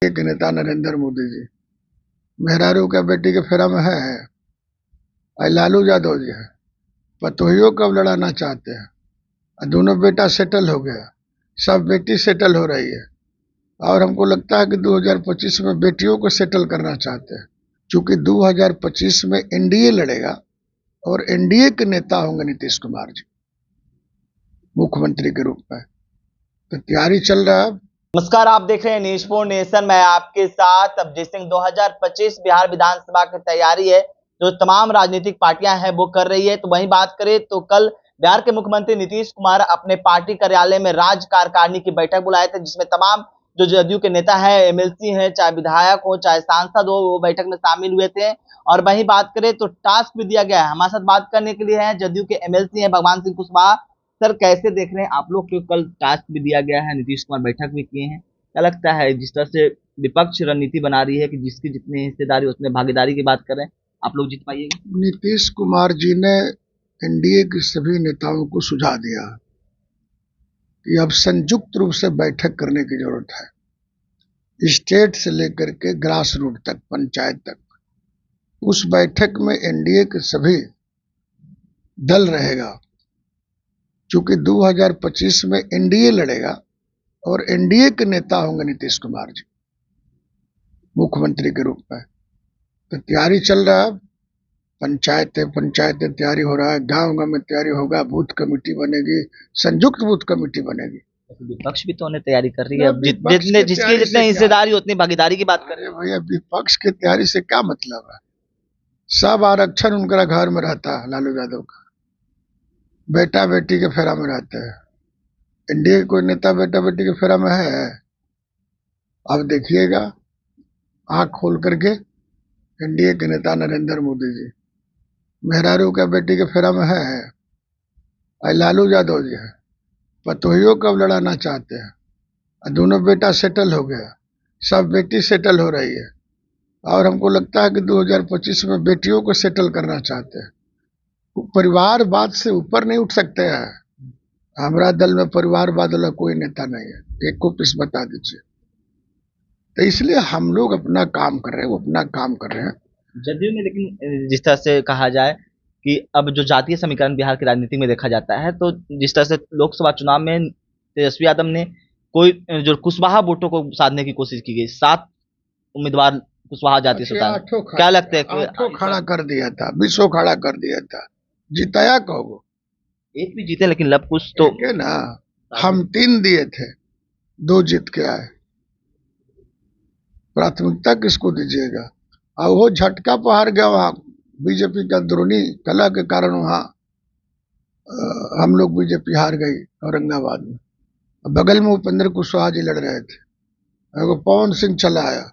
NDA के नेता नरेंद्र मोदी जी मेहरारू का बेटी के फेरा में है। लालू यादव जी है, पतोहियों कब लड़ाना चाहते हैं। दोनों बेटा सेटल हो गया, सब बेटी सेटल हो रही है, और हमको लगता है कि 2025 में बेटियों को सेटल करना चाहते हैं, क्योंकि 2025 में एनडीए लड़ेगा और एनडीए के नेता होंगे नीतीश कुमार जी मुख्यमंत्री के रूप में। तो तैयारी चल रहा है। नमस्कार, आप देख रहे हैं न्यूज़ फॉर नेशन। मैं आपके साथ अभिजीत सिंह। 2025 बिहार विधानसभा की तैयारी है जो तमाम राजनीतिक पार्टियां हैं वो कर रही है। तो वहीं बात करें तो कल बिहार के मुख्यमंत्री नीतीश कुमार अपने पार्टी कार्यालय में राज्य कार्यकारिणी की बैठक बुलाए थे, जिसमें तमाम जो जदयू के नेता हैं, एमएलसी हैं, चाहे विधायक हो चाहे सांसद हो, वो बैठक में शामिल हुए थे। और वहीं बात करें तो टास्क भी दिया गया है। हमारे साथ बात करने के लिए है जदयू के एमएलसी हैं भगवान सिंह कुशवाहा। सर, कैसे देख रहे हैं आप लोग के कल टास्क भी दिया गया है, नीतीश कुमार बैठक भी किए हैं, क्या लगता है जिस तरह से विपक्ष रणनीति बना रही है कि जिसकी जितनी हिस्सेदारी उसमें भागीदारी की बात करें, आप लोग जीत पाइएगा? नीतीश कुमार जी ने एनडीए के सभी नेताओं को सुझाव दिया कि अब संयुक्त रूप से बैठक करने की जरूरत है, स्टेट से लेकर के ग्रास रूट तक, पंचायत तक। उस बैठक में एनडीए के सभी दल रहेगा, क्योंकि 2025 में एनडीए लड़ेगा और एनडीए के नेता होंगे नीतीश कुमार जी मुख्यमंत्री के रूप में। तो तैयारी चल रहा है, पंचायत तैयारी हो रहा है, गांव में तैयारी होगा, बूथ कमेटी बनेगी, संयुक्त बूथ कमेटी बनेगी। विपक्ष भी तो उन्हें तैयारी कर रही है, जितने जिसकी जितने हिस्सेदारी उतनी भागीदारी की बात कर रहे हैं। भैया, विपक्ष की तैयारी से क्या मतलब है? सब आरक्षण उनका घर में रहता है, लालू यादव का बेटा बेटी के फेरा में रहते हैं। एनडीए कोई नेता बेटा बेटी के फेरा में है? अब देखिएगा आंख खोल करके, एनडीए के नेता नरेंद्र मोदी जी मेहरारू का बेटी के फेरा में है। लालू यादव जी है, पतोहियों कब लड़ाना चाहते हैं। दोनों बेटा सेटल हो गया, सब बेटी सेटल हो रही है, और हमको लगता है कि 2025 में बेटियों को सेटल करना चाहते हैं। परिवारवाद से ऊपर नहीं उठ सकते हैं। हमारा दल में परिवारवाद वाला कोई नेता नहीं है, एक को पीस बता दीजिए। तो इसलिए हम लोग अपना काम कर रहे हैं, वो अपना काम कर रहे हैं जदयू में। लेकिन जिस तरह से कहा जाए कि अब जो जातीय समीकरण बिहार की राजनीति में देखा जाता है, तो जिस तरह से लोकसभा चुनाव में तेजस्वी यादव ने कोई जो कुशवाहा वोटों को साधने की कोशिश की गई, 7 उम्मीदवार कुशवाहा जाति से, क्या लगता है? खड़ा कर दिया था, 20 खड़ा कर दिया था, जिताया कहो? एक भी जीते, लेकिन लब कुछ तो ना। हम 3 दिए थे, 2 जीत के आए। प्राथमिकता किसको दीजिएगा? और वो झटका पर हार गया वहां, बीजेपी का द्रोणी कला के कारण वहां हम लोग बीजेपी हार गई औरंगाबाद में। बगल में उपेंद्र कुशवाहा जी लड़ रहे थे, पवन सिंह चला आया।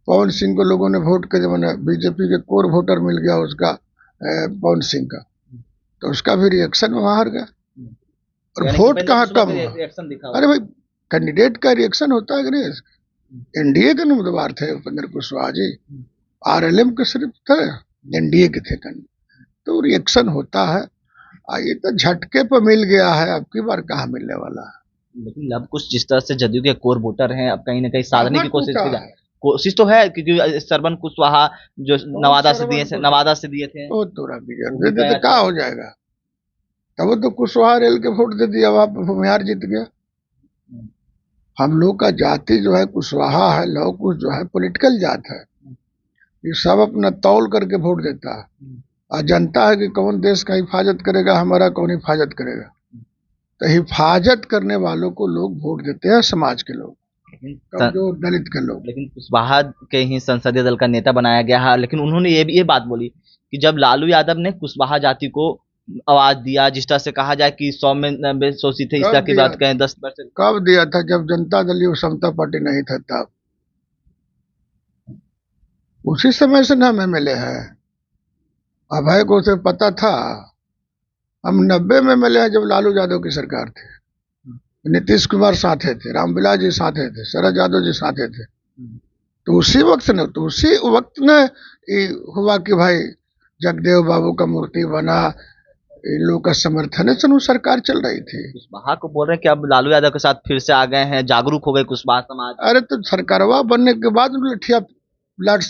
पवन सिंह को लोगों ने वोट के जमाने बीजेपी के कोर वोटर मिल गया उसका, पवन सिंह का, तो उसका भी रिएक्शन वहां हार गया। और वोट कहाँ कम हुआ? अरे भाई, कैंडिडेट का रिएक्शन होता है कि नहीं? एनडीए के उम्मीदवार थे उपेंद्र कुशवाहा जी, आरएलएम के सिर्फ थे, एनडीए के थे, तो रिएक्शन होता है। ये तो झटके पर मिल गया है, अब की बार कहाँ मिलने वाला है। लेकिन अब कुछ जिस तरह से जदयू के कोर वोटर हैं, अब कहीं ना कहीं साधने की कोशिश तो है, क्योंकि सरवन कुशवाहा जो नवादा से दिए थे, तो क्या हो जाएगा? तब तो कुशवाहा रेल के वोट दे दिया, वहां पर भूमिहार जीत गया। हम लोग का जाति जो है कुशवाहा है, लव कुश जो है पॉलिटिकल जात है। ये सब अपना तौल करके वोट देता है, और जनता है कि कौन देश का हिफाजत करेगा, हमारा कौन हिफाजत करेगा। तो हिफाजत करने वालों को लोग वोट देते हैं, समाज के लोग, जो दलित के लोग। लेकिन कुशवाहा के ही संसदीय दल का नेता बनाया गया है। लेकिन उन्होंने ये बात बोली कि जब लालू यादव ने कुशवाहा जाति को आवाज दिया, जिस तरह से कहा जाए कि 100 में 90 सोची थे, इस तरह की बात कहें 10%। कब दिया था? जब जनता दल समता पार्टी नहीं था तब। उसी समय से नाम एमएलए है। अभय को उसे पता था। हम 90 में एमएलए हैं जब लालू यादव की सरकार थी, नीतीश कुमार साथे थे, रामविलास जी साथे थे, शरद यादव जी साथे थे। तो उसी वक्त ने हुआ कि भाई जगदेव बाबू का मूर्ति बना, इन लोगों का समर्थन है, चलो सरकार चल रही थी। कुशवाहा को बोल रहे हैं कि अब लालू यादव के साथ फिर से आ गए हैं, जागरूक हो गए कुशवाहा समाज। अरे तो सरकारवा बनने के बाद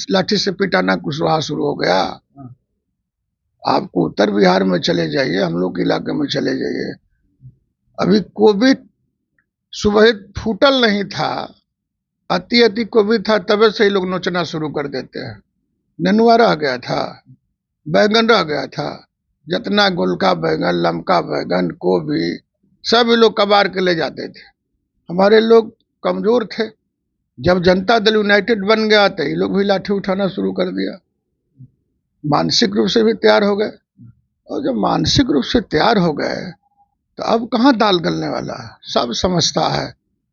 लाठी से पिटाना कुशवाहा शुरू हो गया। आपको उत्तर बिहार में चले जाइए, हम लोग के इलाके में चले जाइए, अभी कोविड सुबह फूटल नहीं था, अति कोविड था, तबे से ही लोग नोचना शुरू कर देते हैं। नेनुआ रह गया था, बैगन रह गया था, जितना गोलका बैगन, लमका बैगन, गोभी, सब लोग कबार के ले जाते थे। हमारे लोग कमजोर थे, जब जनता दल यूनाइटेड बन गया तो ये लोग भी लाठी उठाना शुरू कर दिया, मानसिक रूप से भी तैयार हो गए। और जब मानसिक रूप से तैयार हो गए तो अब कहाँ दाल गलने वाला है, सब समझता है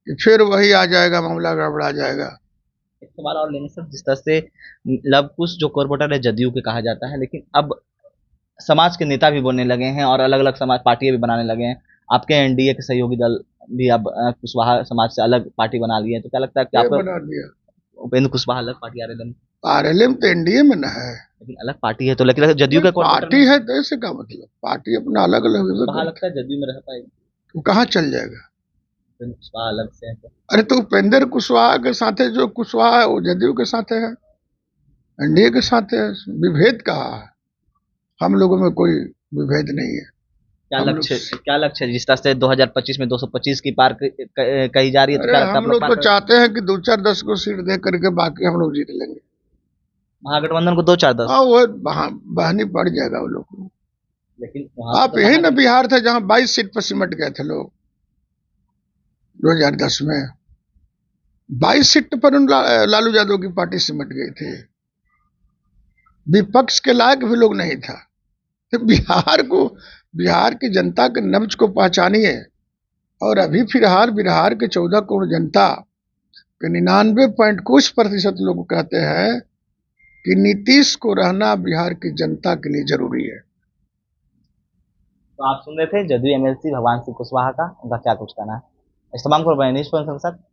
कि फिर वही आ जाएगा, मामला गड़बड़ा जाएगा। एक सवाल और लेंगे सर, जिस तरह से लव कुश जो कॉर्पोरेटर है जदयू के कहा जाता है, लेकिन अब समाज के नेता भी बोलने लगे हैं और अलग अलग समाज पार्टियां भी बनाने लगे हैं। आपके एनडीए के सहयोगी दल भी अब कुशवाहा समाज से अलग पार्टी बना लिए हैं, तो क्या लगता है कि आपका बना दिया उपेंद्र कुशवाहा अलग पार्टी आरएलएम, आरएलएम तो एनडीए में न है, लेकिन अलग पार्टी है, तो लेकिन जदयू के पार्टी है तो ऐसे का मतलब, पार्टी अपना अलग अलग कहा लगता है जदयू में रह पाएगी, तो कहाँ चल जाएगा। कुशवाहा अलग से है तो। अरे तो उपेंद्र कुशवाहा के साथ है, जो कुशवाहा है वो जदयू के साथ है, एनडीए के साथ है, विभेद कहाँ है, हम लोगों में कोई विभेद नहीं है। क्या लक्ष्य है जिस तरह से 2025 में 225 की पार कही जा रही है, तो क्या लगता है हम लोग तो चाहते हैं कि 2-4-10 को सीट दे करके बाकी हम लोग जीत लेंगे। महागठबंधन को 2-4-10, हाँ वो बहानी पड़ जाएगा वो लोग को। लेकिन आप यही ना बिहार था जहां 22 सीट पर सिमट गए थे लोग 2010 में, 22 सीट पर उन लालू यादव की पार्टी सिमट गई थी, विपक्ष के लायक भी लोग नहीं था। तो बिहार की जनता के नब्ज को पहचानिए, और अभी फिलहाल बिहार के 14 करोड़ जनता के 99 कुछ % लोग कहते हैं कि नीतीश को रहना बिहार की जनता के लिए जरूरी है। तो आप सुन रहे थे जदयू एमएलसी भगवान सिंह कुशवाहा का, उनका क्या कुछ कहना है। इस तमाम को संसद